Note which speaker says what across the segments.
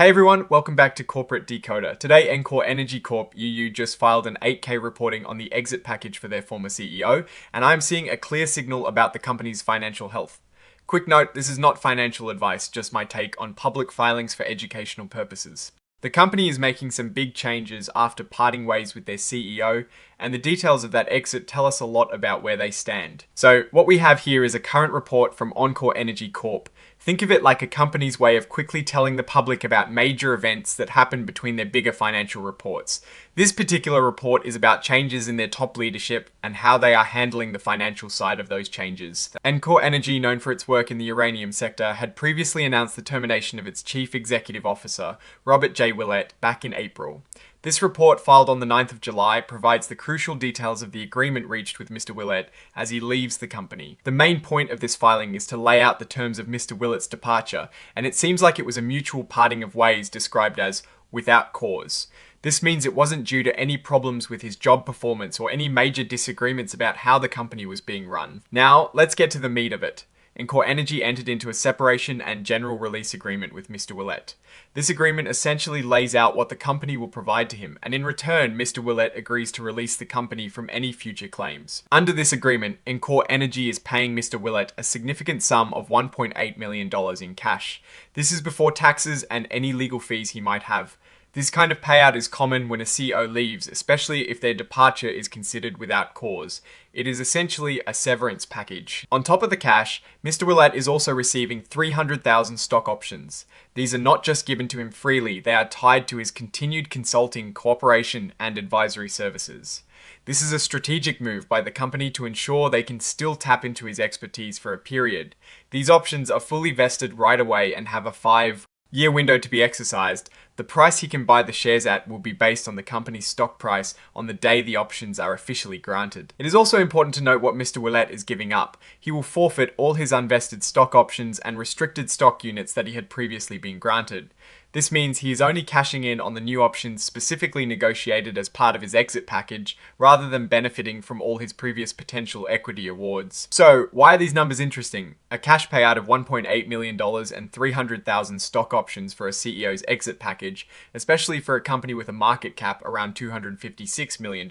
Speaker 1: Hey everyone, welcome back to Corporate Decoder. Today, enCore Energy Corp UU just filed an 8K reporting on the exit package for their former CEO, and I'm seeing a clear signal about the company's financial health. Quick note, this is not financial advice, just my take on public filings for educational purposes. The company is making some big changes after parting ways with their CEO, and the details of that exit tell us a lot about where they stand. So what we have here is a current report from enCore Energy Corp. Think of it like a company's way of quickly telling the public about major events that happen between their bigger financial reports. This particular report is about changes in their top leadership and how they are handling the financial side of those changes. enCore Energy, known for its work in the uranium sector, had previously announced the termination of its chief executive officer, Robert J. Willett, back in April. This report, filed on the 9th of July, provides the crucial details of the agreement reached with Mr. Willett as he leaves the company. The main point of this filing is to lay out the terms of Mr. Willett's departure, and it seems like it was a mutual parting of ways described as without cause. This means it wasn't due to any problems with his job performance or any major disagreements about how the company was being run. Now, let's get to the meat of it. enCore Energy entered into a separation and general release agreement with Mr. Willett. This agreement essentially lays out what the company will provide to him, and in return, Mr. Willett agrees to release the company from any future claims. Under this agreement, enCore Energy is paying Mr. Willett a significant sum of $1.8 million in cash. This is before taxes and any legal fees he might have. This kind of payout is common when a CEO leaves, especially if their departure is considered without cause. It is essentially a severance package. On top of the cash, Mr. Willett is also receiving 300,000 stock options. These are not just given to him freely, they are tied to his continued consulting, cooperation, and advisory services. This is a strategic move by the company to ensure they can still tap into his expertise for a period. These options are fully vested right away and have a 5-year window to be exercised. The price he can buy the shares at will be based on the company's stock price on the day the options are officially granted. It is also important to note what Mr. Willett is giving up. He will forfeit all his unvested stock options and restricted stock units that he had previously been granted. This means he is only cashing in on the new options specifically negotiated as part of his exit package, rather than benefiting from all his previous potential equity awards. So, why are these numbers interesting? A cash payout of $1.8 million and 300,000 stock options for a CEO's exit package, especially for a company with a market cap around $256 million,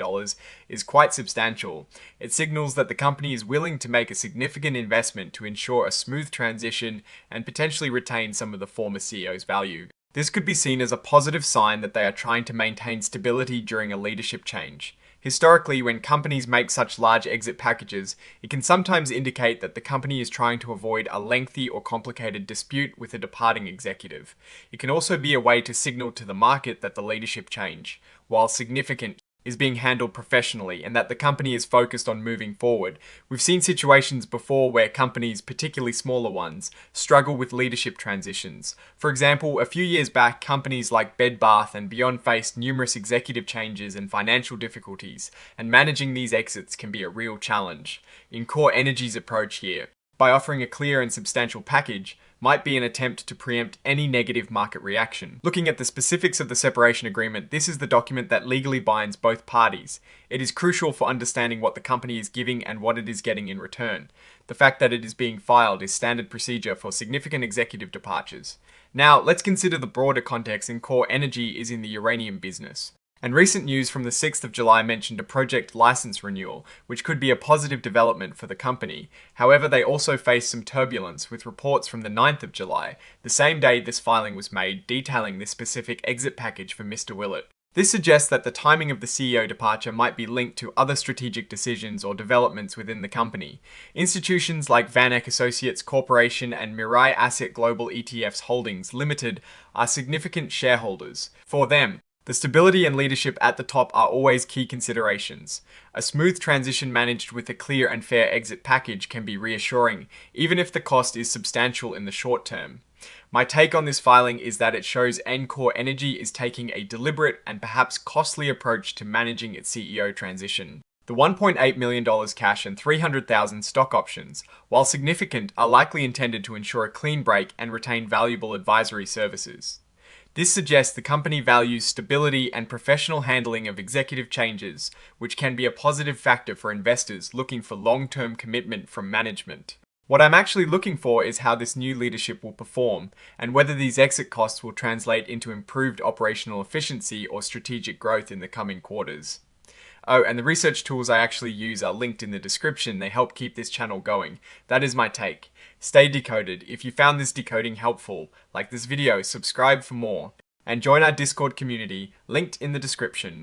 Speaker 1: is quite substantial. It signals that the company is willing to make a significant investment to ensure a smooth transition and potentially retain some of the former CEO's value. This could be seen as a positive sign that they are trying to maintain stability during a leadership change. Historically, when companies make such large exit packages, it can sometimes indicate that the company is trying to avoid a lengthy or complicated dispute with a departing executive. It can also be a way to signal to the market that the leadership change, while significant, is being handled professionally and that the company is focused on moving forward. We've seen situations before where companies, particularly smaller ones, struggle with leadership transitions. For example, a few years back, companies like Bed Bath and Beyond faced numerous executive changes and financial difficulties, and managing these exits can be a real challenge. enCore Energy's approach here, by offering a clear and substantial package, might be an attempt to preempt any negative market reaction. Looking at the specifics of the separation agreement, this is the document that legally binds both parties. It is crucial for understanding what the company is giving and what it is getting in return. The fact that it is being filed is standard procedure for significant executive departures. Now, let's consider the broader context enCore Energy is in the uranium business. And recent news from the 6th of July mentioned a project license renewal, which could be a positive development for the company. However, they also faced some turbulence with reports from the 9th of July, the same day this filing was made, detailing this specific exit package for Mr. Willett. This suggests that the timing of the CEO departure might be linked to other strategic decisions or developments within the company. Institutions like Van Eck Associates Corporation and Mirai Asset Global ETFs Holdings Limited are significant shareholders. For them, the stability and leadership at the top are always key considerations. A smooth transition managed with a clear and fair exit package can be reassuring, even if the cost is substantial in the short term. My take on this filing is that it shows enCore Energy is taking a deliberate and perhaps costly approach to managing its CEO transition. The $1.8 million cash and 300,000 stock options, while significant, are likely intended to ensure a clean break and retain valuable advisory services. This suggests the company values stability and professional handling of executive changes, which can be a positive factor for investors looking for long-term commitment from management. What I'm actually looking for is how this new leadership will perform, and whether these exit costs will translate into improved operational efficiency or strategic growth in the coming quarters. Oh, and the research tools I actually use are linked in the description. They help keep this channel going. That is my take. Stay decoded. If you found this decoding helpful, like this video, subscribe for more, and join our Discord community, linked in the description.